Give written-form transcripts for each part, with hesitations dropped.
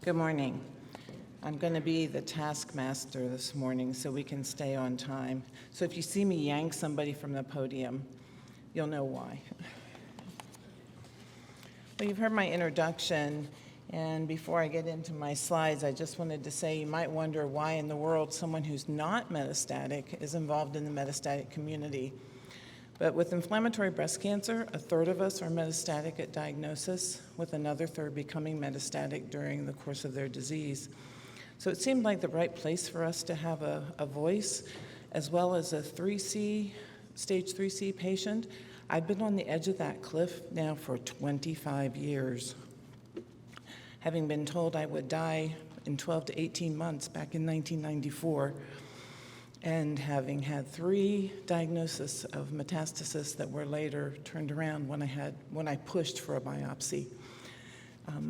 Good morning. I'm going to be the taskmaster this morning so we can stay on time. So if you see me yank somebody from the podium, you'll know why. Well, you've heard my introduction, and before I get into my slides, I just wanted to say you might wonder why in the world someone who's not metastatic is involved in the metastatic community. But with inflammatory breast cancer, a third of us are metastatic at diagnosis, with another third becoming metastatic during the course of their disease. So it seemed like the right place for us to have a voice, as well as a stage 3C patient. I've been on the edge of that cliff now for 25 years. Having been told I would die in 12 to 18 months back in 1994, and having had 3 diagnoses of metastasis that were later turned around when I pushed for a biopsy.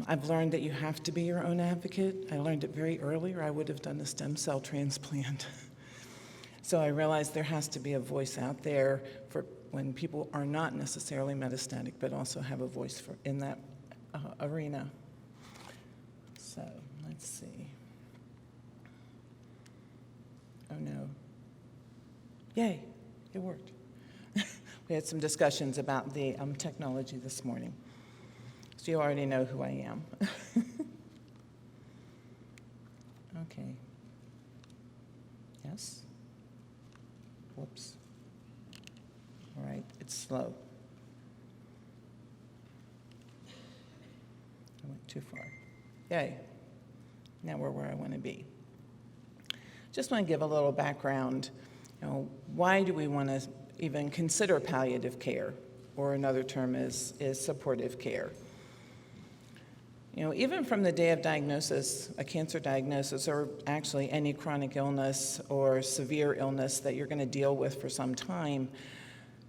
I've learned that you have to be your own advocate. I learned it very early, or I would have done a stem cell transplant. So I realized there has to be a voice out there for when people are not necessarily metastatic, but also have a voice in that arena. So let's see. Oh no. Yay, it worked. We had some discussions about the technology this morning. So you already know who I am. Okay. Yes? Whoops. All right, it's slow. I went too far. Yay. Now we're where I want to be. Just want to give a little background. Why do we want to even consider palliative care, or another term is supportive care? Even from the day of diagnosis, a cancer diagnosis, or actually any chronic illness or severe illness that you're going to deal with for some time,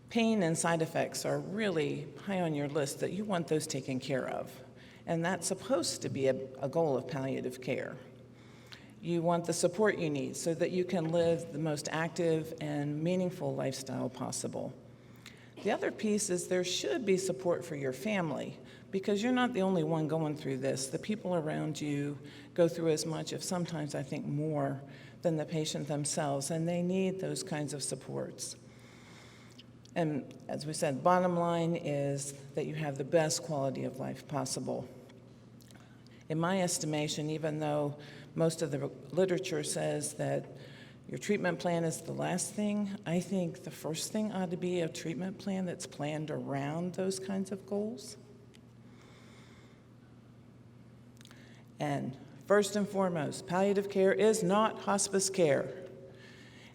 pain and side effects are really high on your list that you want those taken care of. And that's supposed to be a goal of palliative care. You want the support you need so that you can live the most active and meaningful lifestyle possible. The other piece is there should be support for your family, because you're not the only one going through this. The people around you go through as much, if sometimes I think more, than the patient themselves, and they need those kinds of supports. And as we said, bottom line is that you have the best quality of life possible. In my estimation, even though most of the literature says that your treatment plan is the last thing, I think the first thing ought to be a treatment plan that's planned around those kinds of goals. And first and foremost, palliative care is not hospice care.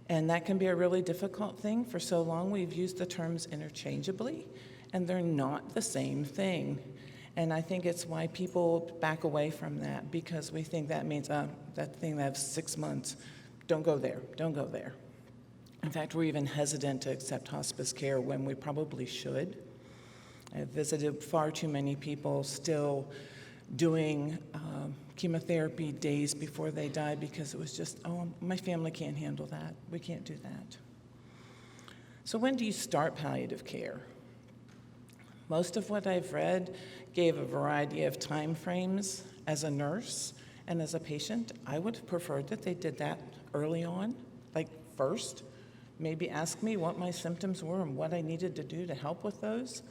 And that can be a really difficult thing. For so long, we've used the terms interchangeably, and they're not the same thing. And I think it's why people back away from that, because we think that means that thing that has 6 months, don't go there, don't go there. In fact, we're even hesitant to accept hospice care when we probably should. I've visited far too many people still doing chemotherapy days before they die because it was just, my family can't handle that. We can't do that. So when do you start palliative care? Most of what I've read gave a variety of time frames. As a nurse and as a patient, I would have preferred that they did that early on, like first. Maybe ask me what my symptoms were and what I needed to do to help with those.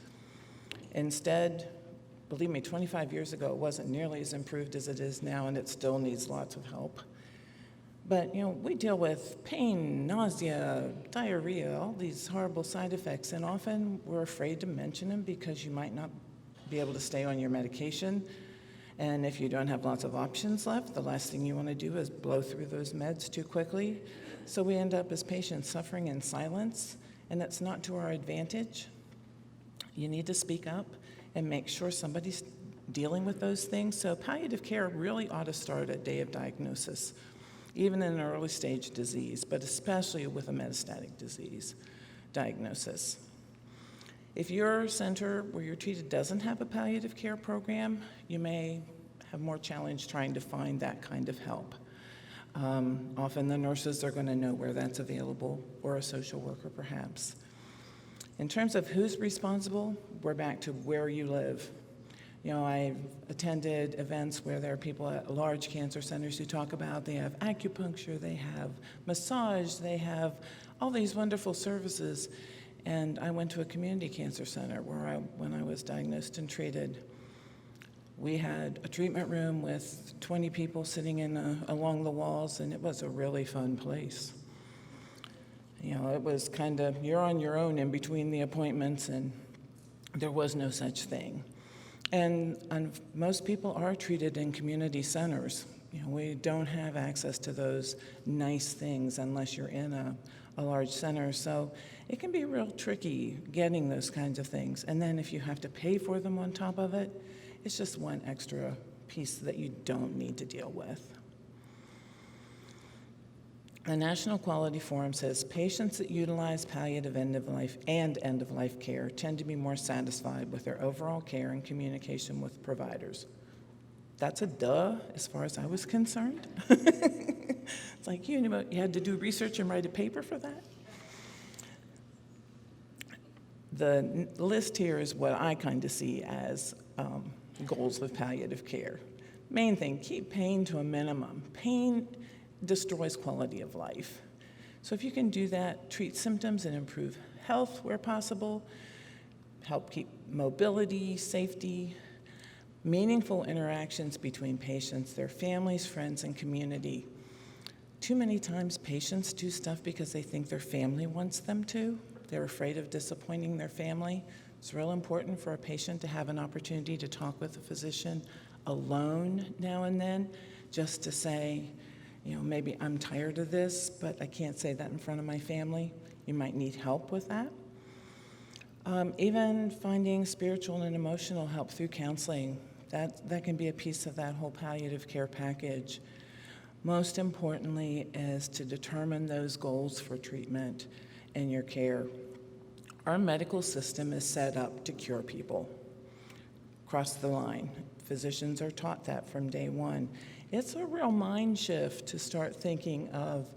Instead, believe me, 25 years ago, it wasn't nearly as improved as it is now, and it still needs lots of help. But, we deal with pain, nausea, diarrhea, all these horrible side effects, and often we're afraid to mention them because you might not be able to stay on your medication. And if you don't have lots of options left, the last thing you want to do is blow through those meds too quickly. So we end up as patients suffering in silence, and it's not to our advantage. You need to speak up and make sure somebody's dealing with those things. So palliative care really ought to start at day of diagnosis, even in an early stage disease, but especially with a metastatic disease diagnosis. If your center where you're treated doesn't have a palliative care program, you may have more challenge trying to find that kind of help. Often the nurses are going to know where that's available, or a social worker perhaps. In terms of who's responsible, we're back to where you live. I've attended events where there are people at large cancer centers who talk about they have acupuncture, they have massage, they have all these wonderful services. And I went to a community cancer center where when I was diagnosed and treated, we had a treatment room with 20 people sitting along the walls, and it was a really fun place. It was kind of, you're on your own in between the appointments, and there was no such thing. And most people are treated in community centers. We don't have access to those nice things unless you're in a large center. So it can be real tricky getting those kinds of things. And then if you have to pay for them on top of it, it's just one extra piece that you don't need to deal with. The National Quality Forum says patients that utilize palliative end-of-life and end-of-life care tend to be more satisfied with their overall care and communication with providers. That's a duh, as far as I was concerned. It's like, you had to do research and write a paper for that? The list here is what I kind of see as goals with palliative care. Main thing, keep pain to a minimum. Pain destroys quality of life. So if you can do that, treat symptoms and improve health where possible, help keep mobility, safety, meaningful interactions between patients, their families, friends, and community. Too many times patients do stuff because they think their family wants them to. They're afraid of disappointing their family. It's real important for a patient to have an opportunity to talk with a physician alone now and then, just to say, maybe I'm tired of this, but I can't say that in front of my family. You might need help with that. Even finding spiritual and emotional help through counseling, that can be a piece of that whole palliative care package. Most importantly is to determine those goals for treatment and your care. Our medical system is set up to cure people. Cross the line. Physicians are taught that from day one. It's a real mind shift to start thinking of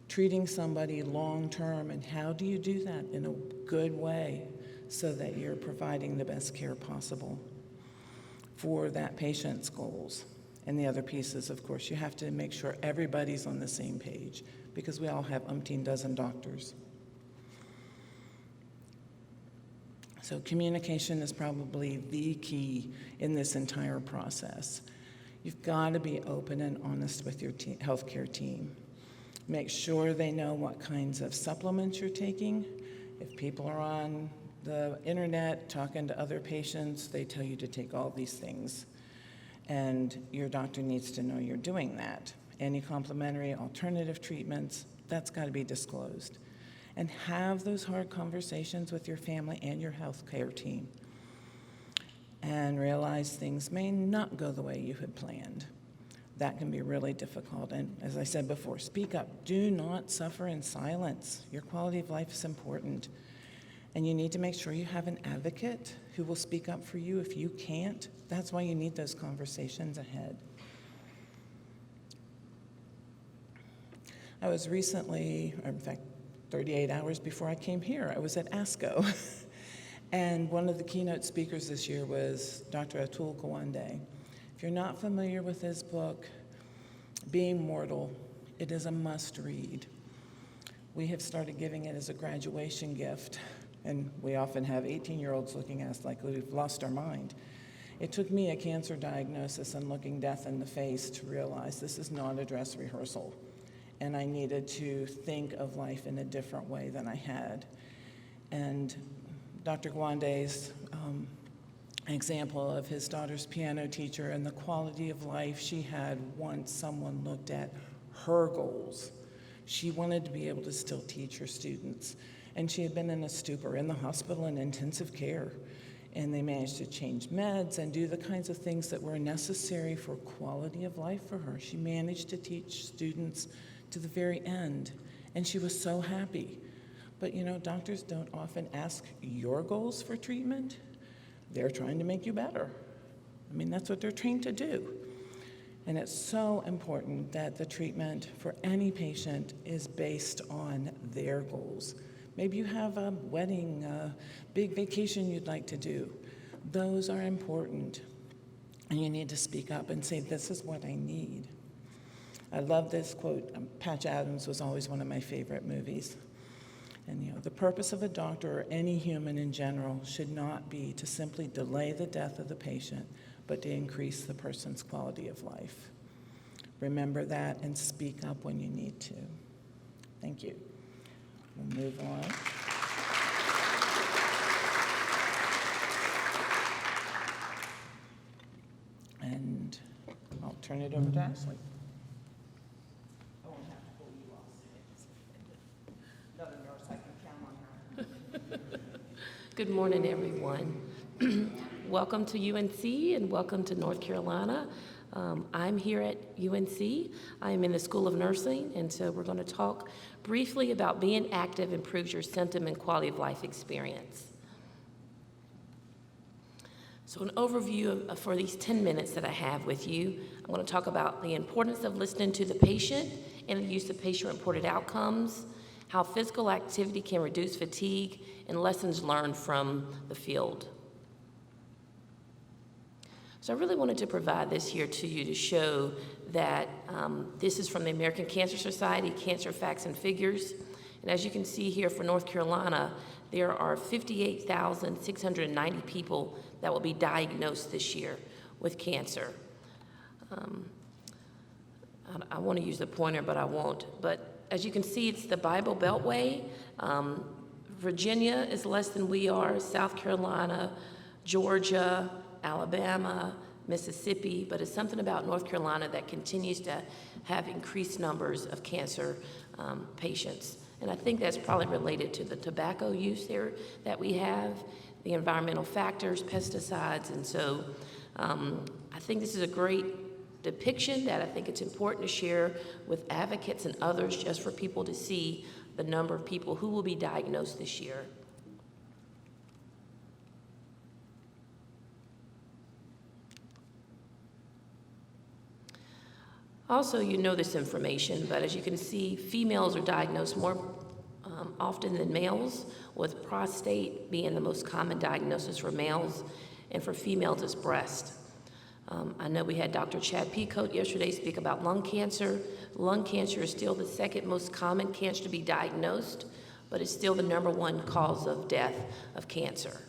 treating somebody long-term, and how do you do that in a good way so that you're providing the best care possible for that patient's goals. And the other piece is, of course, you have to make sure everybody's on the same page, because we all have umpteen dozen doctors. So communication is probably the key in this entire process. You've got to be open and honest with your healthcare team. Make sure they know what kinds of supplements you're taking. If people are on the internet talking to other patients, they tell you to take all these things. And your doctor needs to know you're doing that. Any complementary alternative treatments, that's got to be disclosed. And have those hard conversations with your family and your healthcare team. And realize things may not go the way you had planned. That can be really difficult. And as I said before, speak up. Do not suffer in silence. Your quality of life is important. And you need to make sure you have an advocate who will speak up for you if you can't. That's why you need those conversations ahead. I was recently, or in fact, 38 hours before I came here, I was at ASCO. And one of the keynote speakers this year was Dr. Atul Gawande. If you're not familiar with his book, Being Mortal, it is a must read. We have started giving it as a graduation gift, and we often have 18-year-olds looking at us like we've lost our mind. It took me a cancer diagnosis and looking death in the face to realize this is not a dress rehearsal. And I needed to think of life in a different way than I had. And Dr. Gwande's example of his daughter's piano teacher and the quality of life she had once someone looked at her goals. She wanted to be able to still teach her students. And she had been in a stupor in the hospital in intensive care. And they managed to change meds and do the kinds of things that were necessary for quality of life for her. She managed to teach students to the very end, and she was so happy. But doctors don't often ask your goals for treatment. They're trying to make you better. I mean, that's what they're trained to do. And it's so important that the treatment for any patient is based on their goals. Maybe you have a wedding, a big vacation you'd like to do. Those are important. And you need to speak up and say, this is what I need. I love this quote. Patch Adams was always one of my favorite movies. And the purpose of a doctor or any human in general should not be to simply delay the death of the patient, but to increase the person's quality of life. Remember that and speak up when you need to. Thank you. We'll move on. And I'll turn it over to Ashley. I won't have to pull you off. Another nurse, I can count on her. Good morning, everyone. Welcome to UNC and welcome to North Carolina. I'm here at UNC. I'm in the School of Nursing, and so we're going to talk briefly about being active improves your symptom and quality of life experience. So an overview for these 10 minutes that I have with you, I'm going to talk about the importance of listening to the patient and the use of patient-reported outcomes, how physical activity can reduce fatigue, and lessons learned from the field. So I really wanted to provide this here to you to show that this is from the American Cancer Society, Cancer Facts and Figures. And as you can see here for North Carolina, there are 58,690 people that will be diagnosed this year with cancer. I want to use the pointer, but I won't. But as you can see, it's the Bible Beltway. Virginia is less than we are, South Carolina, Georgia, Alabama, Mississippi, but it's something about North Carolina that continues to have increased numbers of cancer patients. And I think that's probably related to the tobacco use there that we have, the environmental factors, pesticides, and so I think this is a great depiction that I think it's important to share with advocates and others just for people to see the number of people who will be diagnosed this year. Also, you know this information, but as you can see, females are diagnosed more often than males, with prostate being the most common diagnosis for males, and for females it's breast. I know we had Dr. Chad Peacoat yesterday speak about lung cancer. Lung cancer is still the second most common cancer to be diagnosed, but it's still the #1 cause of death of cancer.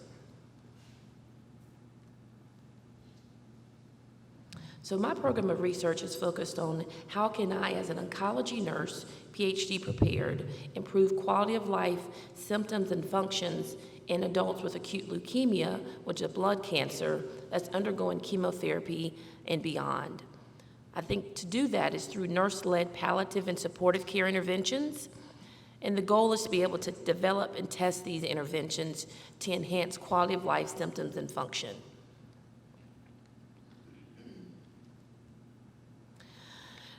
So my program of research is focused on how can I, as an oncology nurse, PhD prepared, improve quality of life, symptoms, and functions in adults with acute leukemia, which is a blood cancer that's undergoing chemotherapy and beyond. I think to do that is through nurse-led palliative and supportive care interventions, and the goal is to be able to develop and test these interventions to enhance quality of life, symptoms, and function.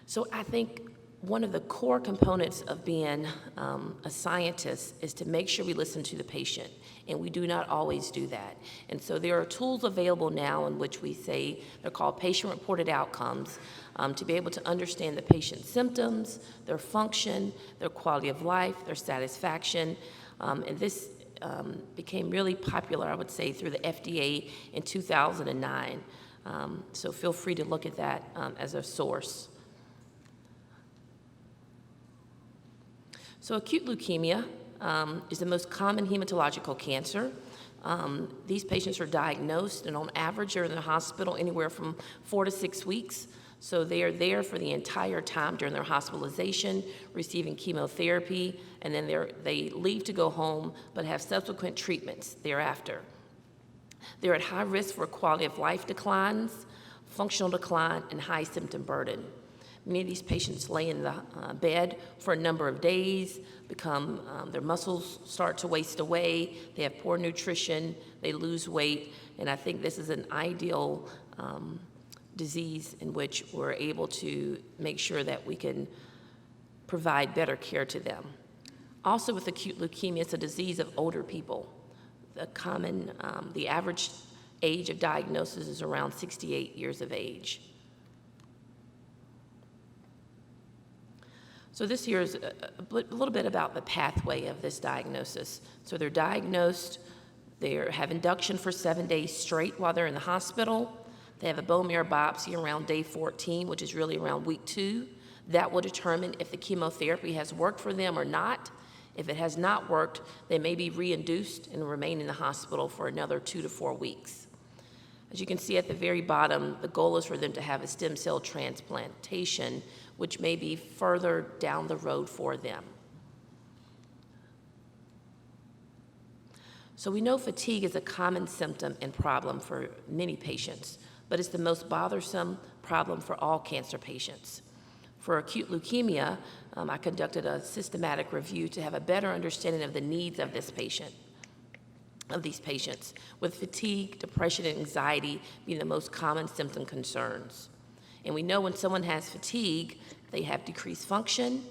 So I think one of the core components of being a scientist is to make sure we listen to the patient, and we do not always do that. And so there are tools available now in which we say they're called patient-reported outcomes to be able to understand the patient's symptoms, their function, their quality of life, their satisfaction, and this became really popular, I would say, through the FDA in 2009. So feel free to look at that as a source. So acute leukemia is the most common hematological cancer. These patients are diagnosed, and on average are in the hospital anywhere from 4 to 6 weeks. So they are there for the entire time during their hospitalization, receiving chemotherapy, and then they leave to go home, but have subsequent treatments thereafter. They're at high risk for quality of life declines, functional decline, and high symptom burden. Many of these patients lay in the bed for a number of days, their muscles start to waste away, they have poor nutrition, they lose weight, and I think this is an ideal disease in which we're able to make sure that we can provide better care to them. Also with acute leukemia, it's a disease of older people. The average age of diagnosis is around 68 years of age. So this here is a little bit about the pathway of this diagnosis. So they're diagnosed, they have induction for 7 days straight while they're in the hospital. They have a bone marrow biopsy around day 14, which is really around week 2. That will determine if the chemotherapy has worked for them or not. If it has not worked, they may be re-induced and remain in the hospital for another 2 to 4 weeks. As you can see at the very bottom, the goal is for them to have a stem cell transplantation, which may be further down the road for them. So we know fatigue is a common symptom and problem for many patients, but it's the most bothersome problem for all cancer patients. For acute leukemia, I conducted a systematic review to have a better understanding of the needs of these patients, with fatigue, depression, and anxiety being the most common symptom concerns. And we know when someone has fatigue, they have decreased function,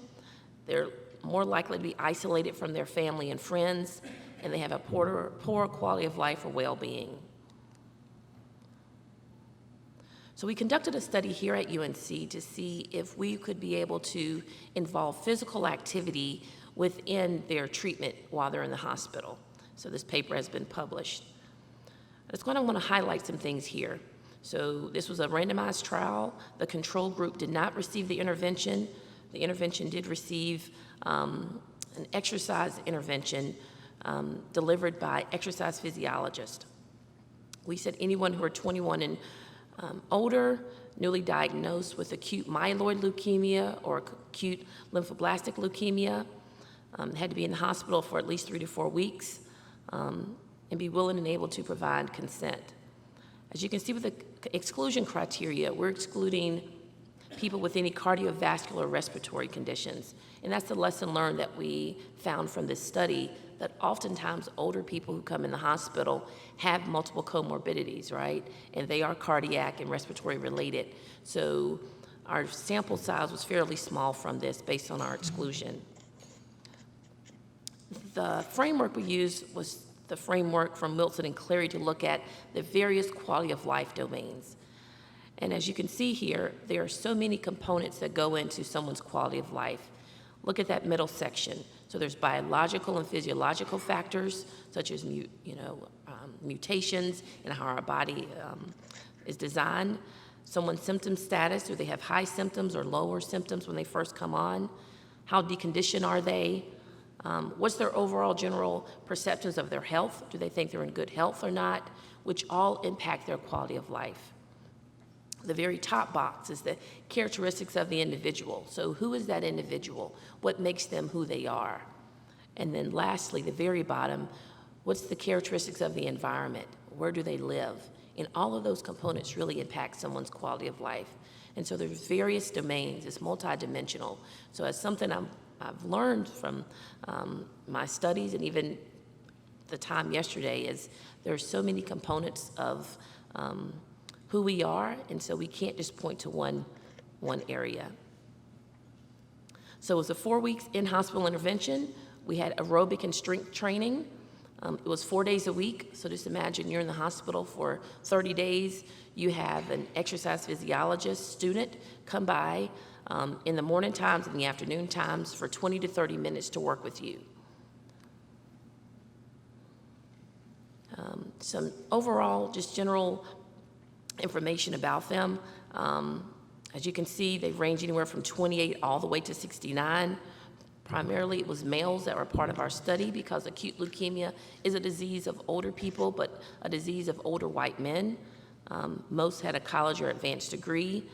they're more likely to be isolated from their family and friends, and they have a poor quality of life or well-being. So we conducted a study here at UNC to see if we could be able to involve physical activity within their treatment while they're in the hospital. So this paper has been published. I want to highlight some things here. So this was a randomized trial. The control group did not receive the intervention. The intervention did receive an exercise intervention delivered by exercise physiologist. We said anyone who are 21 and older, newly diagnosed with acute myeloid leukemia or acute lymphoblastic leukemia, had to be in the hospital for at least 3 to 4 weeks, and be willing and able to provide consent. As you can see with the exclusion criteria, we're excluding people with any cardiovascular respiratory conditions. And that's the lesson learned that we found from this study, that oftentimes older people who come in the hospital have multiple comorbidities, right? And they are cardiac and respiratory related. So our sample size was fairly small from this based on our exclusion. The framework we used was the framework from Wilson and Clary to look at the various quality of life domains. And as you can see here, there are so many components that go into someone's quality of life. Look at that middle section. So there's biological and physiological factors, such as mutations in how our body is designed. Someone's symptom status, do they have high symptoms or lower symptoms when they first come on? How deconditioned are they? What's their overall general perceptions of their health? Do they think they're in good health or not? Which all impact their quality of life. The very top box is the characteristics of the individual. So who is that individual? What makes them who they are? And then lastly, the very bottom, what's the characteristics of the environment? Where do they live? And all of those components really impact someone's quality of life. And so there's various domains. It's multidimensional. So as something I've learned from my studies and even the time yesterday is there's so many components of who we are, and so we can't just point to one area. So it was a 4 weeks in-hospital intervention. We had aerobic and strength training. It was 4 days a week, so just imagine you're in the hospital for 30 days. You have an exercise physiologist student come by in the morning times and the afternoon times for 20 to 30 minutes to work with you. Some overall, just general information about them. As you can see, they range anywhere from 28 all the way to 69. Primarily, it was males that were part of our study because acute leukemia is a disease of older people, but a disease of older white men. Most had a college or advanced degree.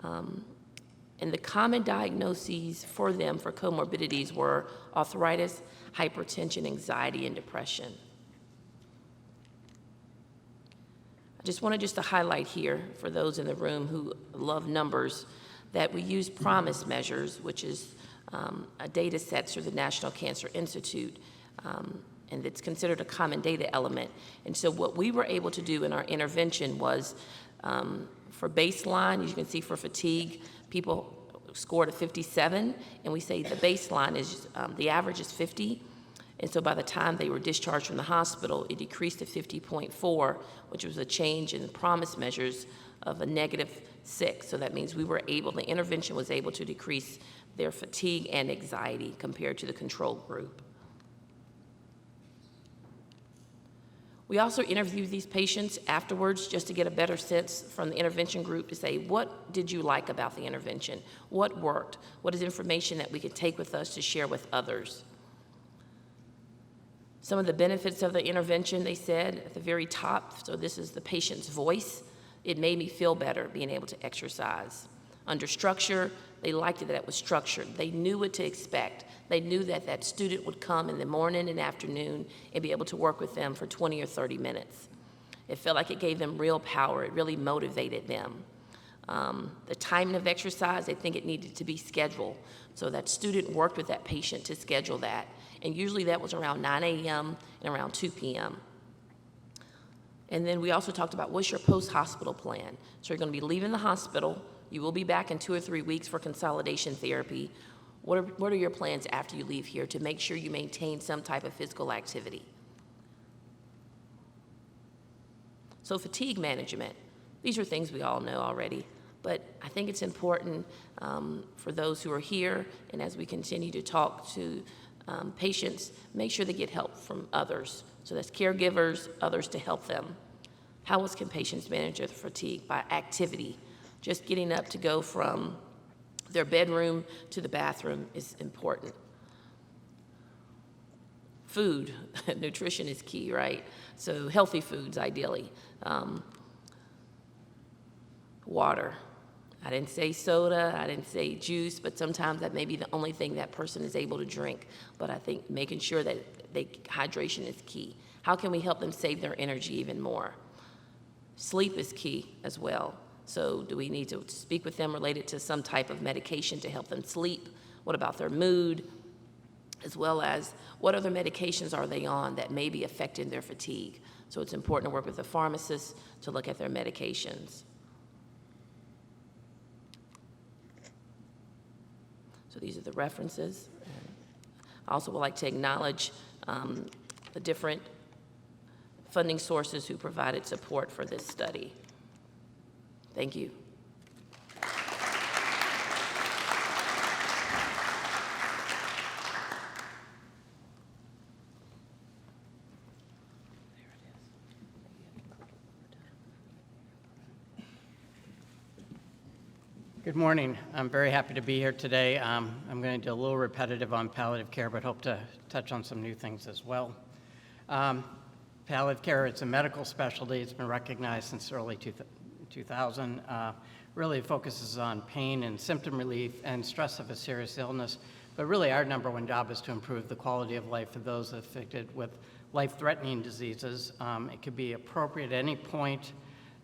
And the common diagnoses for them for comorbidities were arthritis, hypertension, anxiety, and depression. I just wanted to highlight here for those in the room who love numbers that we use PROMIS measures, which is a data set through the National Cancer Institute, and it's considered a common data element. And so what we were able to do in our intervention was for baseline, as you can see for fatigue, people scored a 57, and we say the baseline is, the average is 50. And so by the time they were discharged from the hospital, it decreased to 50.4, which was a change in the PROMIS measures of a -6. So that means the intervention was able to decrease their fatigue and anxiety compared to the control group. We also interviewed these patients afterwards just to get a better sense from the intervention group to say, what did you like about the intervention? What worked? What is information that we could take with us to share with others? Some of the benefits of the intervention, they said at the very top, so this is the patient's voice, it made me feel better being able to exercise. Under structure, they liked it that it was structured. They knew what to expect. They knew that that student would come in the morning and afternoon and be able to work with them for 20 or 30 minutes. It felt like it gave them real power. It really motivated them. The timing of exercise, they think it needed to be scheduled. So that student worked with that patient to schedule that. And usually that was around 9 a.m. and around 2 p.m. And then we also talked about what's your post-hospital plan. So you're going to be leaving the hospital. You will be back in 2 or 3 weeks for consolidation therapy. What are your plans after you leave here to make sure you maintain some type of physical activity? So fatigue management, these are things we all know already, but I think it's important for those who are here, and as we continue to talk to patients, make sure they get help from others. So that's caregivers, others to help them. How else can patients manage their fatigue? By activity. Just getting up to go from their bedroom to the bathroom is important. Food, nutrition is key, right? So healthy foods, ideally. Water. I didn't say soda, I didn't say juice, but sometimes that may be the only thing that person is able to drink. But I think making sure that hydration is key. How can we help them save their energy even more? Sleep is key as well. So do we need to speak with them related to some type of medication to help them sleep? What about their mood? As well as what other medications are they on that may be affecting their fatigue? So it's important to work with the pharmacist to look at their medications. So these are the references. I also would like to acknowledge the different funding sources who provided support for this study. Thank you. Good morning. I'm very happy to be here today. I'm going to do a little repetitive on palliative care, but hope to touch on some new things as well. Palliative care, it's a medical specialty. It's been recognized since early 2000. Really focuses on pain and symptom relief and stress of a serious illness. But really our number one job is to improve the quality of life for those afflicted with life-threatening diseases. It could be appropriate at any point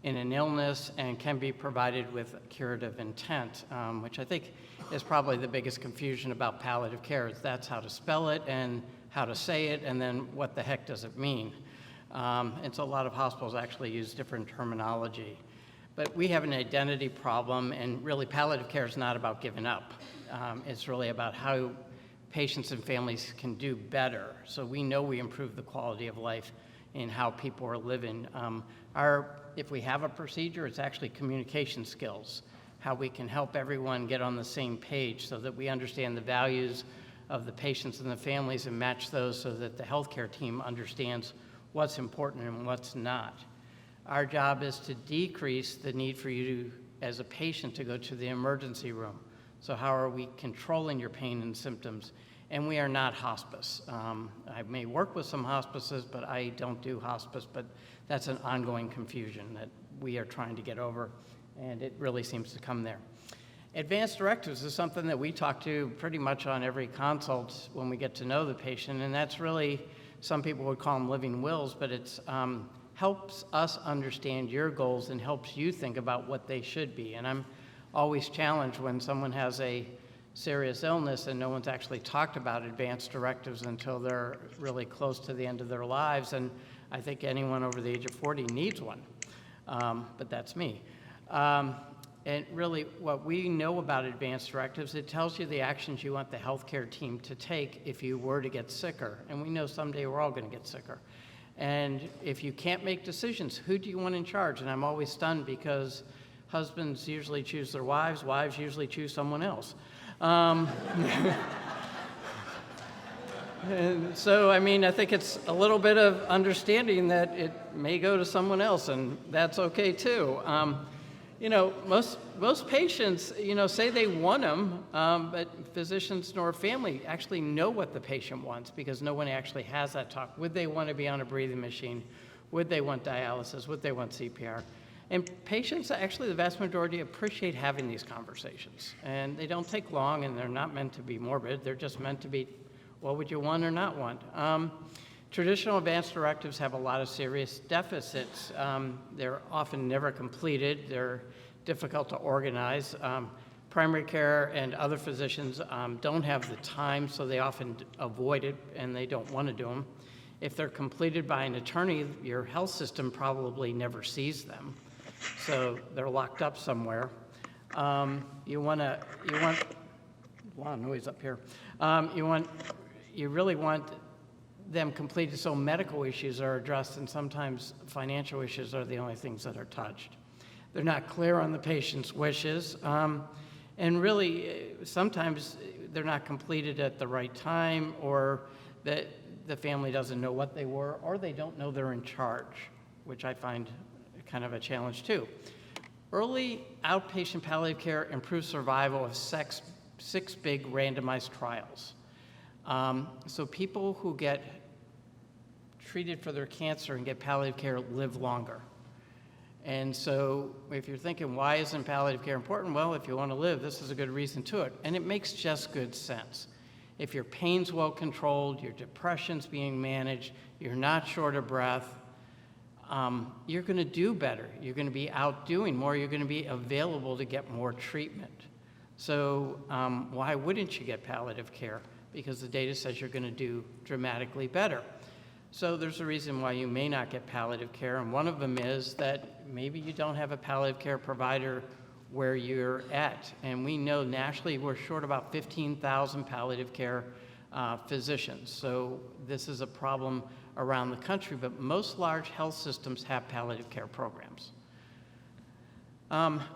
in an illness and can be provided with curative intent, which I think is probably the biggest confusion about palliative care. That's how to spell it and how to say it, and then what the heck does it mean? And so a lot of hospitals actually use different terminology. But we have an identity problem, and really palliative care is not about giving up. It's really about how patients and families can do better. So we know we improve the quality of life in how people are living. If we have a procedure, it's actually communication skills, how we can help everyone get on the same page so that we understand the values of the patients and the families and match those so that the healthcare team understands what's important and what's not. Our job is to decrease the need for you as a patient to go to the emergency room. So how are we controlling your pain and symptoms? And we are not hospice. I may work with some hospices, but I don't do hospice, but that's an ongoing confusion that we are trying to get over, and it really seems to come there. Advanced directives is something that we talk to pretty much on every consult when we get to know the patient, and that's really, some people would call them living wills, but it's helps us understand your goals and helps you think about what they should be. And I'm always challenged when someone has a serious illness and no one's actually talked about advanced directives until they're really close to the end of their lives. And I think anyone over the age of 40 needs one, but that's me. And really what we know about advanced directives, it tells you the actions you want the healthcare team to take if you were to get sicker. And we know someday we're all gonna get sicker. And if you can't make decisions, who do you want in charge? And I'm always stunned because husbands usually choose their wives, wives usually choose someone else. And so, I mean, I think it's a little bit of understanding that it may go to someone else, and that's okay too. You know, most patients, you know, say they want them, but physicians nor family actually know what the patient wants because no one actually has that talk. Would they want to be on a breathing machine? Would they want dialysis? Would they want CPR? And patients, actually, the vast majority appreciate having these conversations. And they don't take long, and they're not meant to be morbid. They're just meant to be, what would you want or not want? Traditional advanced directives have a lot of serious deficits. They're often never completed. They're difficult to organize. Primary care and other physicians don't have the time, so they often avoid it, and they don't want to do them. If they're completed by an attorney, your health system probably never sees them. So they're locked up somewhere. You want a lot of noise up here. You really want them completed so medical issues are addressed, and sometimes financial issues are the only things that are touched. They're not clear on the patient's wishes, and really sometimes they're not completed at the right time, or that the family doesn't know what they were, or they don't know they're in charge, which I find kind of a challenge too. Early outpatient palliative care improves survival of 6 big randomized trials. So people who get treated for their cancer and get palliative care live longer. And so if you're thinking, why isn't palliative care important? Well, if you want to live, this is a good reason to it. And it makes just good sense. If your pain's well controlled, your depression's being managed, you're not short of breath, you're going to do better. You're going to be out doing more. You're going to be available to get more treatment. So why wouldn't you get palliative care? Because the data says you're going to do dramatically better. So there's a reason why you may not get palliative care, and one of them is that maybe you don't have a palliative care provider where you're at. And we know nationally we're short about 15,000 palliative care physicians. So this is a problem around the country, but most large health systems have palliative care programs.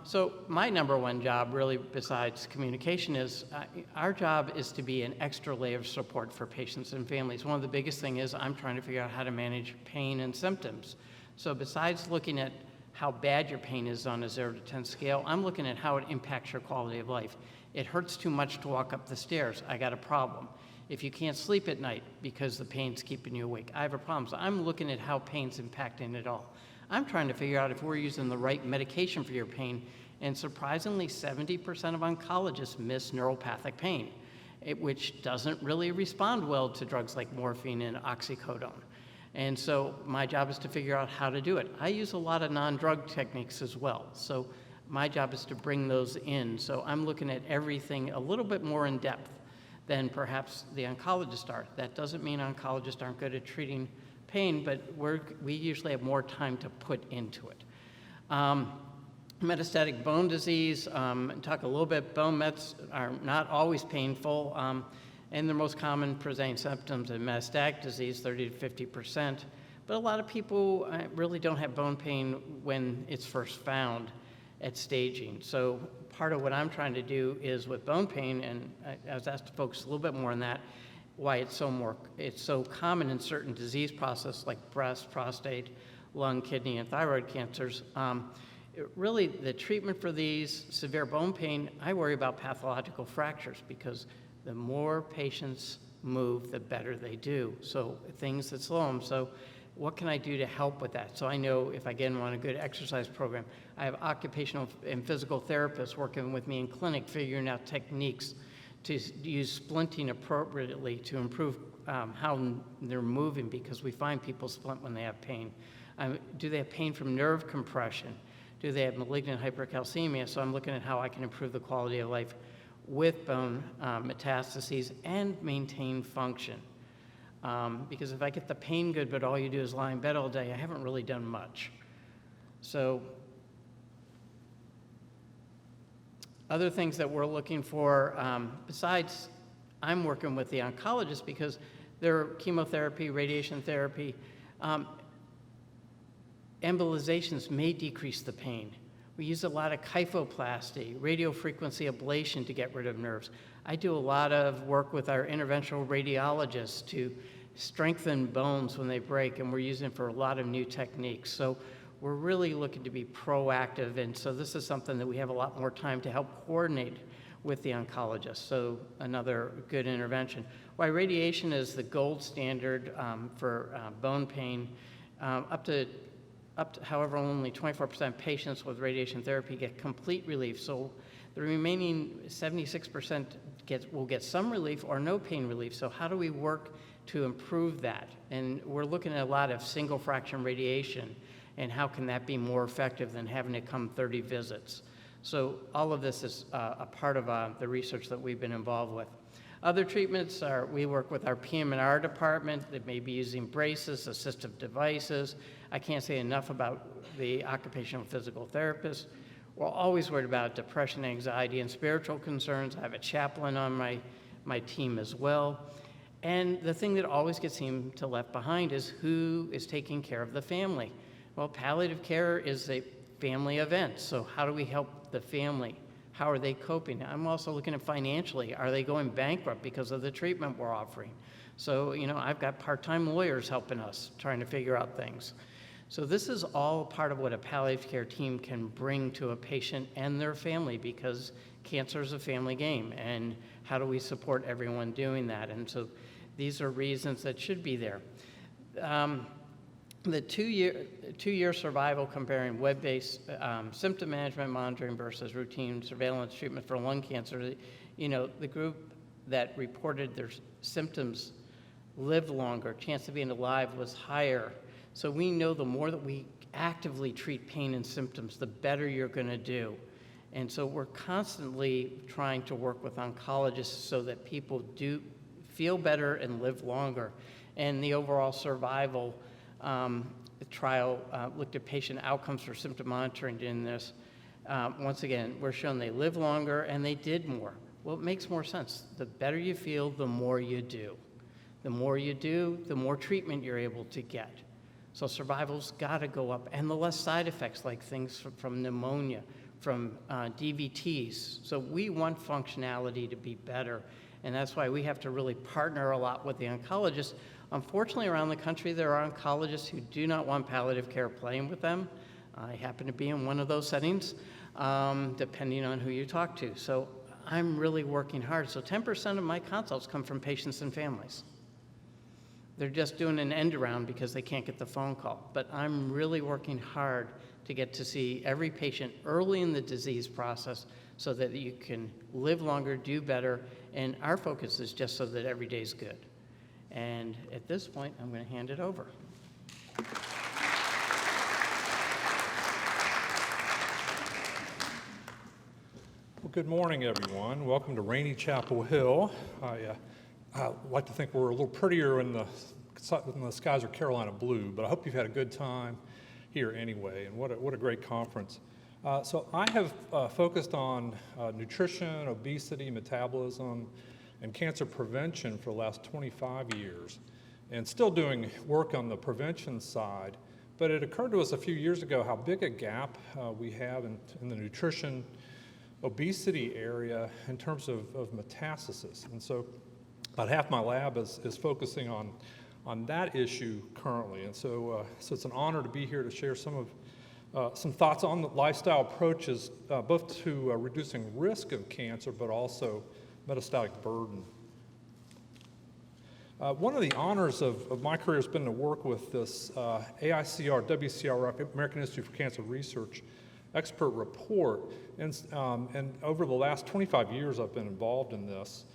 So my number one job, really, besides communication, is our job is to be an extra layer of support for patients and families. One of the biggest things is I'm trying to figure out how to manage pain and symptoms. So besides looking at how bad your pain is on a 0 to 10 scale, I'm looking at how it impacts your quality of life. It hurts too much to walk up the stairs. I got a problem. If you can't sleep at night because the pain's keeping you awake, I have a problem. So I'm looking at how pain's impacting it all. I'm trying to figure out if we're using the right medication for your pain, and surprisingly, 70% of oncologists miss neuropathic pain, which doesn't really respond well to drugs like morphine and oxycodone. And so my job is to figure out how to do it. I use a lot of non-drug techniques as well, so my job is to bring those in. So I'm looking at everything a little bit more in depth than perhaps the oncologists are. That doesn't mean oncologists aren't good at treating pain, but we usually have more time to put into it. Metastatic bone disease, talk a little bit, bone mets are not always painful, and the most common presenting symptoms of metastatic disease, 30 to 50%, but a lot of people really don't have bone pain when it's first found at staging. So part of what I'm trying to do is with bone pain, and I was asked to focus a little bit more on that, why it's so common in certain disease processes like breast, prostate, lung, kidney, and thyroid cancers. Really, the treatment for these severe bone pain, I worry about pathological fractures because the more patients move, the better they do. So things that slow them. So what can I do to help with that? So I know if I get them on a good exercise program, I have occupational and physical therapists working with me in clinic, figuring out techniques to use splinting appropriately to improve how they're moving, because we find people splint when they have pain. Do they have pain from nerve compression? Do they have malignant hypercalcemia? So I'm looking at how I can improve the quality of life with bone metastases and maintain function. Because if I get the pain good, but all you do is lie in bed all day, I haven't really done much. So other things that we're looking for, besides I'm working with the oncologist because their chemotherapy, radiation therapy, embolizations may decrease the pain, We use a lot of kyphoplasty, radiofrequency ablation to get rid of nerves. I do a lot of work with our interventional radiologists to strengthen bones when they break, and we're using it for a lot of new techniques. So we're really looking to be proactive, and so this is something that we have a lot more time to help coordinate with the oncologist, so another good intervention. Why radiation is the gold standard for bone pain, up to however, only 24% of patients with radiation therapy get complete relief. So the remaining 76% will get some relief or no pain relief. So how do we work to improve that? And we're looking at a lot of single fraction radiation, and how can that be more effective than having to come 30 visits? So all of this is a part of the research that we've been involved with. Other treatments are, we work with our PM&R department that may be using braces, assistive devices. I can't say enough about the occupational physical therapist. We're always worried about depression, anxiety, and spiritual concerns. I have a chaplain on my team as well. And the thing that always gets seemed to left behind is who is taking care of the family. Well, palliative care is a family event, so how do we help the family? How are they coping? I'm also looking at financially. Are they going bankrupt because of the treatment we're offering? So, I've got part-time lawyers helping us, trying to figure out things. So this is all part of what a palliative care team can bring to a patient and their family, because cancer is a family game, and how do we support everyone doing that? And so these are reasons that should be there. The two-year survival comparing web-based symptom management monitoring versus routine surveillance treatment for lung cancer, the group that reported their symptoms lived longer, chance of being alive was higher. So we know the more that we actively treat pain and symptoms, the better you're going to do. And so we're constantly trying to work with oncologists so that people do feel better and live longer. And the overall survival trial looked at patient outcomes for symptom monitoring in this. Once again, we're showing they live longer and they did more. Well, it makes more sense. The better you feel, the more you do. The more you do, the more treatment you're able to get. So survival's got to go up, and the less side effects, like things from pneumonia, from DVTs. So we want functionality to be better, and that's why we have to really partner a lot with the oncologists. Unfortunately, around the country, there are oncologists who do not want palliative care playing with them. I happen to be in one of those settings, depending on who you talk to. So I'm really working hard. So 10% of my consults come from patients and families. They're just doing an end around because they can't get the phone call. But I'm really working hard to get to see every patient early in the disease process so that you can live longer, do better, and our focus is just so that every day is good. And at this point, I'm going to hand it over. Well, good morning, everyone. Welcome to Rainy Chapel Hill. I like to think we're a little prettier when the skies are Carolina blue, but I hope you've had a good time here anyway, and what a great conference. So I have focused on nutrition, obesity, metabolism, and cancer prevention for the last 25 years, and still doing work on the prevention side. But it occurred to us a few years ago how big a gap we have in the nutrition, obesity area in terms of metastasis. And so about half my lab is focusing on that issue currently. And so it's an honor to be here to share some thoughts on the lifestyle approaches, both to reducing risk of cancer, but also metastatic burden. One of the honors of my career has been to work with this AICR, WCR, American Institute for Cancer Research expert report. And over the last 25 years, I've been involved in this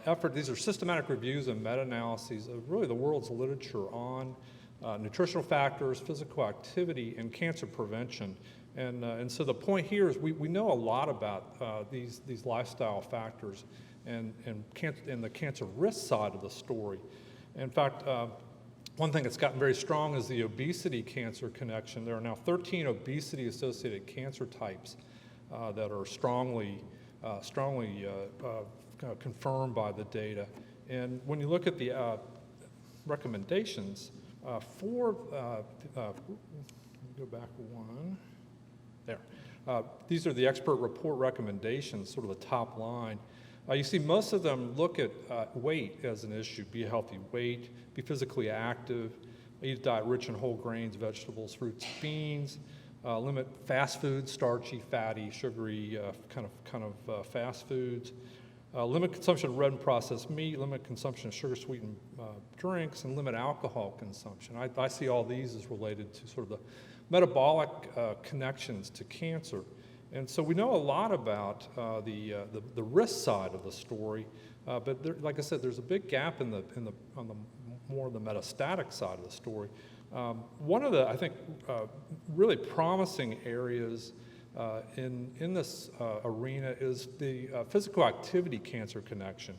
effort. These are systematic reviews and meta-analyses of really the world's literature on nutritional factors, physical activity, and cancer prevention. And so the point here is we know a lot about these lifestyle factors and the cancer risk side of the story. In fact, one thing that's gotten very strong is the obesity cancer connection. There are now 13 obesity-associated cancer types that are strongly confirmed by the data. And when you look at the recommendations go back one. There. These are the expert report recommendations, sort of the top line. You see most of them look at weight as an issue. Be a healthy weight, be physically active, eat a diet rich in whole grains, vegetables, fruits, beans, limit fast foods, starchy, fatty, sugary kind of fast foods, limit consumption of red and processed meat, limit consumption of sugar-sweetened drinks, and limit alcohol consumption. I see all these as related to sort of the metabolic connections to cancer. And so we know a lot about the risk side of the story, but there, like I said, there's a big gap on the more the metastatic side of the story. One of the, I think, really promising areas in this arena is the physical activity cancer connection.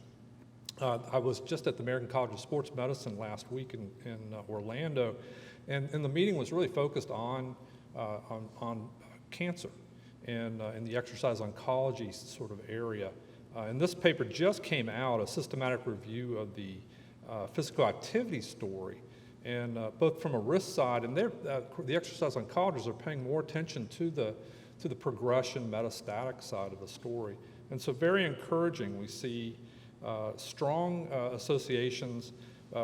I was just at the American College of Sports Medicine last week in Orlando, and the meeting was really focused on cancer and in the exercise oncology sort of area. And this paper just came out, a systematic review of the physical activity story, and both from a risk side, and the exercise oncologists are paying more attention to the progression metastatic side of the story. And so very encouraging, we see strong associations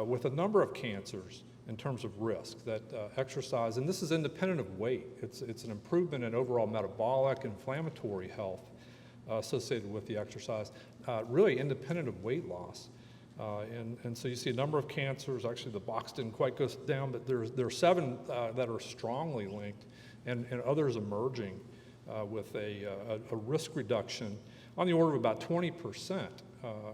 with a number of cancers in terms of risk that exercise, and this is independent of weight. It's an improvement in overall metabolic, inflammatory health associated with the exercise, really independent of weight loss. And so you see a number of cancers. Actually, the box didn't quite go down, but there are 7 that are strongly linked, and others emerging with a risk reduction on the order of about 20%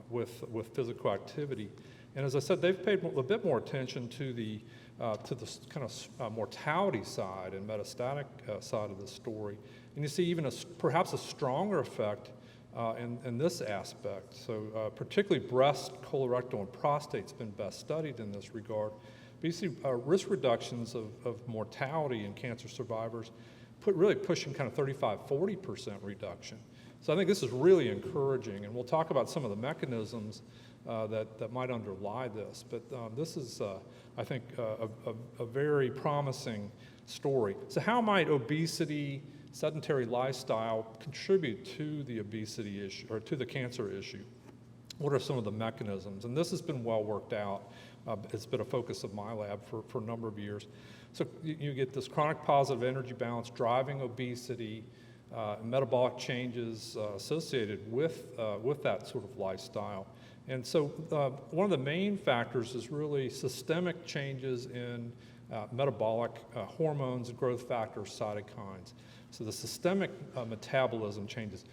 with physical activity. And as I said, they've paid a bit more attention to the kind of mortality side and metastatic side of the story. And you see even perhaps a stronger effect in this aspect. So particularly breast, colorectal, and prostate's been best studied in this regard. But you see risk reductions of mortality in cancer survivors really pushing kind of 35–40% reduction. So I think this is really encouraging, and we'll talk about some of the mechanisms that might underlie this. But this is, I think, a very promising story. So how might obesity, sedentary lifestyle contribute to the obesity issue, or to the cancer issue? What are some of the mechanisms? And this has been well worked out. It's been a focus of my lab for a number of years. So you get this chronic positive energy balance driving obesity, metabolic changes associated with that sort of lifestyle. And so one of the main factors is really systemic changes in metabolic hormones, growth factors, cytokines. So the systemic metabolism changes.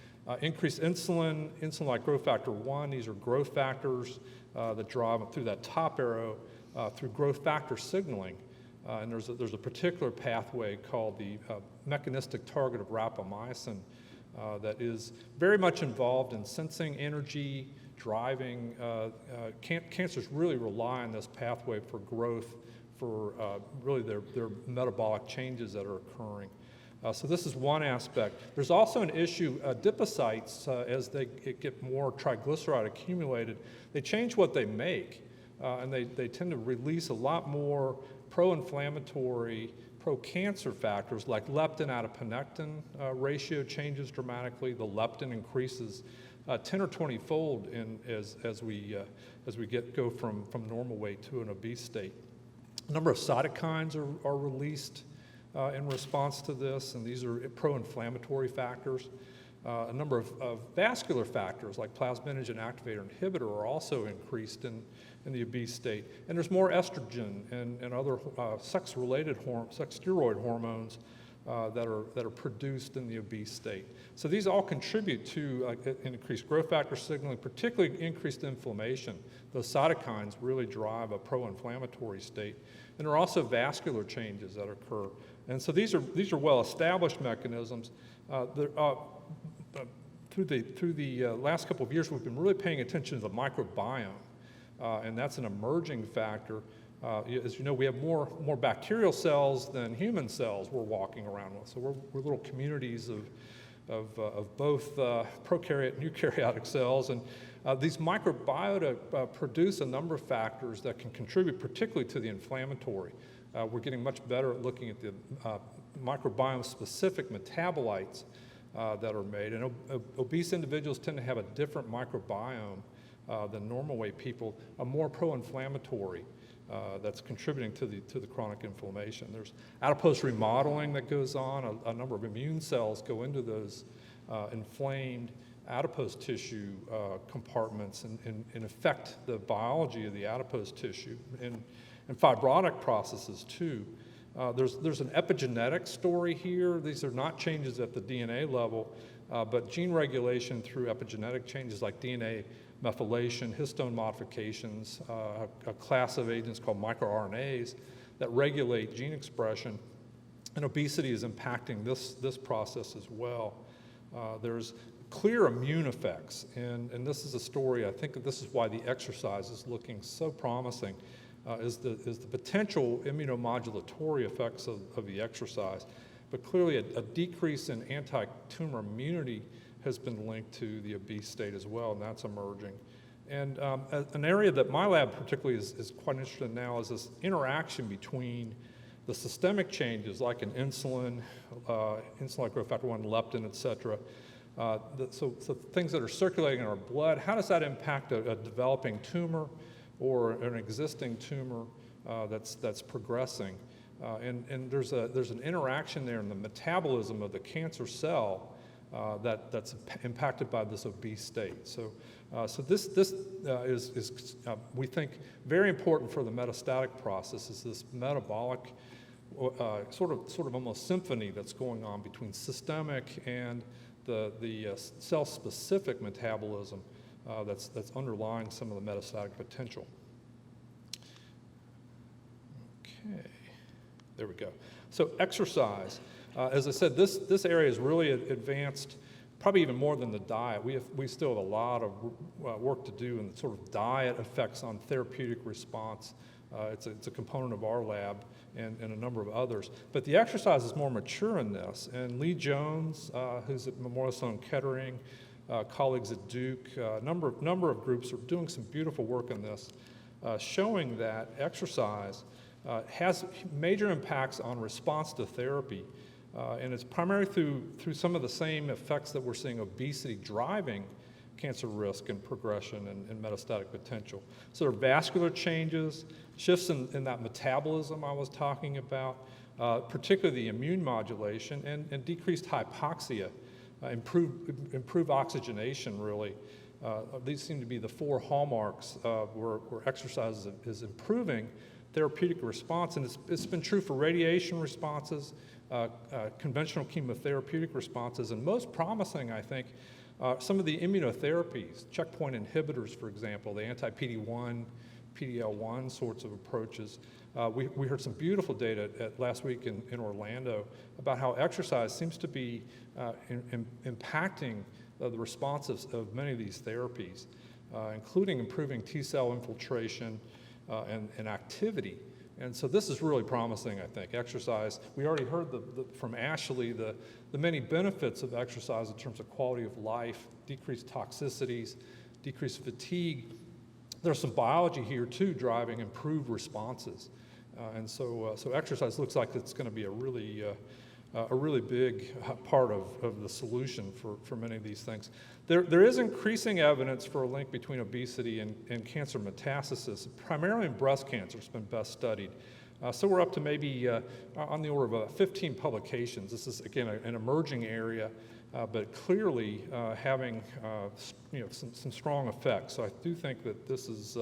Increased insulin-like growth factor 1, these are growth factors that drive through that top arrow through growth factor signaling. And there's a particular pathway called the mechanistic target of rapamycin that is very much involved in sensing energy, driving. Cancers really rely on this pathway for growth, for really their metabolic changes that are occurring. So this is one aspect. There's also an issue, adipocytes, as they get more triglyceride accumulated, they change what they make, and they tend to release a lot more pro-inflammatory, pro-cancer factors like leptin-adiponectin ratio changes dramatically. The leptin increases 10 or 20-fold as we go from normal weight to an obese state. A number of cytokines are released in response to this, and these are pro-inflammatory factors. A number of vascular factors like plasminogen activator inhibitor are also increased in the obese state. And there's more estrogen and other sex-related sex-steroid hormones that are produced in the obese state. So these all contribute to increased growth factor signaling, particularly increased inflammation. Those cytokines really drive a pro-inflammatory state. And there are also vascular changes that occur. And so these are well-established mechanisms. Through the last couple of years, we've been really paying attention to the microbiome, and that's an emerging factor. As you know, we have more bacterial cells than human cells we're walking around with. So we're little communities of both prokaryote and eukaryotic cells, and these microbiota produce a number of factors that can contribute particularly to the inflammatory. We're getting much better at looking at the microbiome-specific metabolites that are made. And obese individuals tend to have a different microbiome than normal weight people, a more pro-inflammatory that's contributing to the chronic inflammation. There's adipose remodeling that goes on. A number of immune cells go into those inflamed adipose tissue compartments and affect the biology of the adipose tissue and fibrotic processes too. There's an epigenetic story here. These are not changes at the DNA level, but gene regulation through epigenetic changes like DNA methylation, histone modifications, a class of agents called microRNAs that regulate gene expression, and obesity is impacting this process as well. There's clear immune effects, and this is a story, I think this is why the exercise is looking so promising, is the potential immunomodulatory effects of the exercise. But clearly a decrease in anti-tumor immunity has been linked to the obese state as well, and that's emerging. And an area that my lab particularly is quite interested in now is this interaction between the systemic changes like in insulin, insulin-like growth factor 1, leptin, et cetera. So things that are circulating in our blood, how does that impact a developing tumor or an existing tumor that's progressing? And there's an interaction there in the metabolism of the cancer cell that's impacted by this obese state. So this is we think very important for the metastatic process is this metabolic sort of almost symphony that's going on between systemic and the cell-specific metabolism that's underlying some of the metastatic potential. Okay, there we go. So exercise. As I said, this area is really advanced, probably even more than the diet. We still have a lot of work to do in the sort of diet effects on therapeutic response. It's a component of our lab and a number of others. But the exercise is more mature in this. And Lee Jones, who's at Memorial Sloan Kettering, colleagues at Duke, a number of groups are doing some beautiful work in this, showing that exercise has major impacts on response to therapy. And it's primarily through some of the same effects that we're seeing obesity driving cancer risk and progression and metastatic potential. So there are vascular changes, shifts in that metabolism I was talking about, particularly the immune modulation and decreased hypoxia, improved oxygenation really. These seem to be the four hallmarks where exercise is improving therapeutic response, and it's been true for radiation responses, conventional chemotherapeutic responses, and most promising, I think, some of the immunotherapies, checkpoint inhibitors, for example, the anti-PD-1, PD-L1 sorts of approaches. We heard some beautiful data last week in Orlando about how exercise seems to be impacting the responses of many of these therapies, including improving T-cell infiltration and activity. And so this is really promising, I think. Exercise, we already heard from Ashley the many benefits of exercise in terms of quality of life, decreased toxicities, decreased fatigue. There's some biology here too driving improved responses. And so exercise looks like it's going to be a really big part of the solution for many of these things. There is increasing evidence for a link between obesity and cancer metastasis, primarily in breast cancer. It's been best studied. So we're up to maybe on the order of 15 publications. This is, again, an emerging area, but clearly having some strong effects. So I do think that this is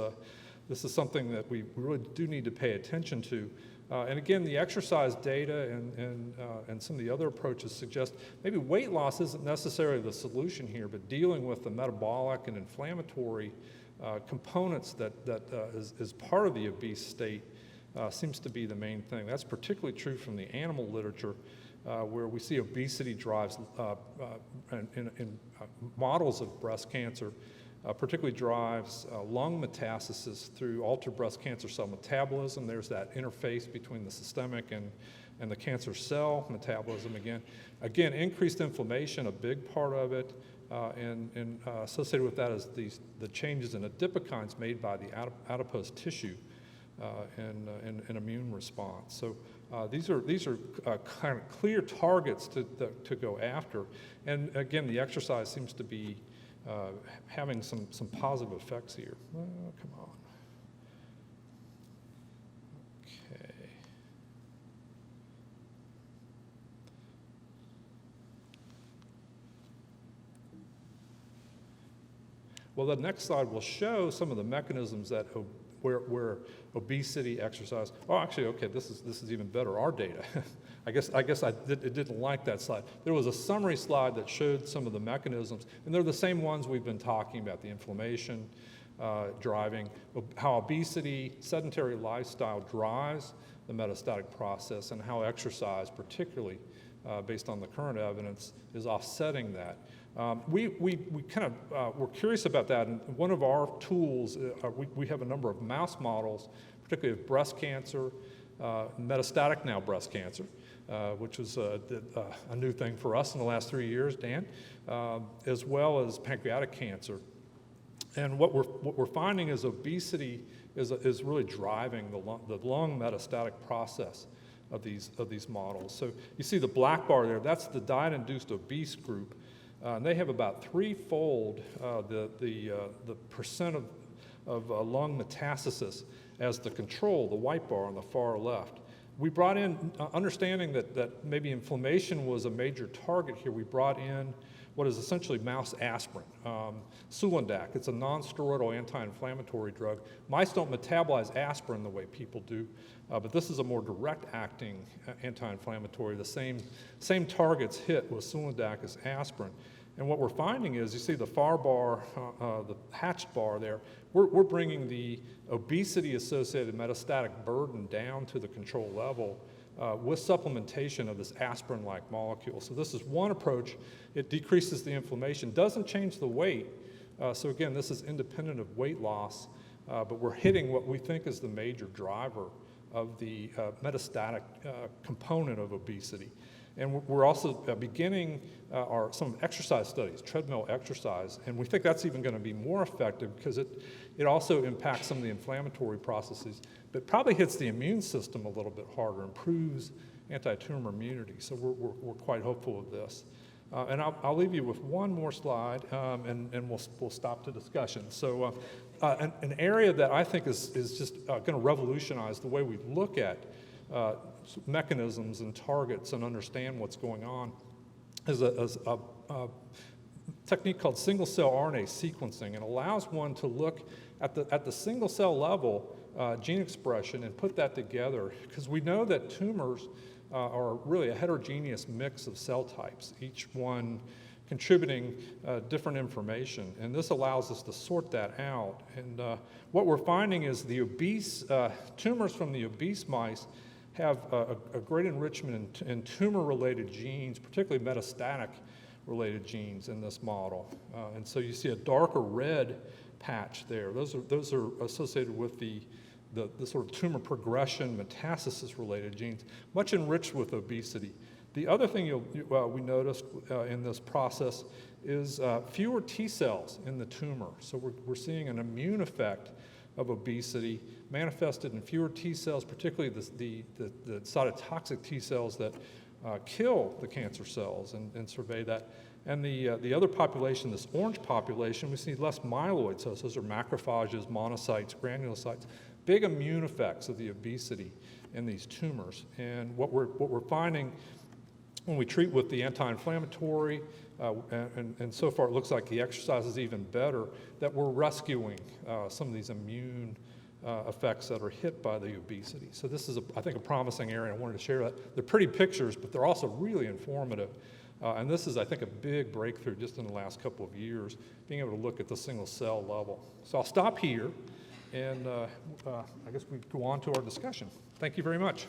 something that we really do need to pay attention to. And again, the exercise data and some of the other approaches suggest maybe weight loss isn't necessarily the solution here, but dealing with the metabolic and inflammatory components that is part of the obese state seems to be the main thing. That's particularly true from the animal literature, where we see obesity drives in models of breast cancer, particularly drives lung metastasis through altered breast cancer cell metabolism. There's that interface between the systemic and the cancer cell metabolism again. Again, increased inflammation, a big part of it, and associated with that is the changes in adipokines made by the adipose tissue and immune response. So These are kind of clear targets to go after. And again, the exercise seems to be having some positive effects here. Oh, come on. Okay. Well, the next slide will show some of the mechanisms that where obesity, exercise. Oh, actually, okay, this is even better. Our data. I guess it didn't like that slide. There was a summary slide that showed some of the mechanisms, and they're the same ones we've been talking about: the inflammation, driving, how obesity, sedentary lifestyle drives the metastatic process, and how exercise, particularly based on the current evidence, is offsetting that. We kind of were curious about that, and one of our tools, we have a number of mouse models, particularly of breast cancer, metastatic now breast cancer, which was a new thing for us in the last 3 years, Dan, as well as pancreatic cancer. And what we're finding is obesity is really driving the lung metastatic process of these models. So you see the black bar there, that's the diet-induced obese group. And they have about threefold the percent of lung metastasis as the control, the white bar on the far left. We brought in, understanding that maybe inflammation was a major target here, we brought in what is essentially mouse aspirin, Sulindac. It's a non-steroidal anti-inflammatory drug. Mice don't metabolize aspirin the way people do, but this is a more direct-acting anti-inflammatory. The same targets hit with Sulindac as aspirin. And what we're finding is, you see the far bar, the hatched bar there, we're bringing the obesity-associated metastatic burden down to the control level with supplementation of this aspirin-like molecule. So this is one approach. It decreases the inflammation, doesn't change the weight. So again, this is independent of weight loss, but we're hitting what we think is the major driver of the metastatic component of obesity. And we're also beginning some exercise studies, treadmill exercise, and we think that's even going to be more effective because it also impacts some of the inflammatory processes, but probably hits the immune system a little bit harder, improves anti-tumor immunity. So we're quite hopeful of this. And I'll leave you with one more slide, and we'll stop the discussion. So an area that I think is just going to revolutionize the way we look at mechanisms and targets and understand what's going on is a technique called single-cell RNA sequencing. It allows one to look at the single-cell level gene expression and put that together, because we know that tumors are really a heterogeneous mix of cell types, each one contributing different information, and this allows us to sort that out. And what we're finding is the obese tumors from the obese mice have a great enrichment in tumor-related genes, particularly metastatic-related genes in this model. And so you see a darker red patch there. Those are associated with the sort of tumor progression, metastasis-related genes, much enriched with obesity. The other thing we noticed in this process is fewer T cells in the tumor. So we're seeing an immune effect of obesity manifested in fewer T cells, particularly the cytotoxic T cells that kill the cancer cells and survey that. And the other population, this orange population, we see less myeloid cells. Those are macrophages, monocytes, granulocytes, big immune effects of the obesity in these tumors. And what we're finding when we treat with the anti-inflammatory, and so far it looks like the exercise is even better, that we're rescuing some of these immune effects that are hit by the obesity. So this is, I think, a promising area. I wanted to share that. They're pretty pictures, but they're also really informative. And this is, I think, a big breakthrough just in the last couple of years, being able to look at the single cell level. So I'll stop here, and I guess we go on to our discussion. Thank you very much.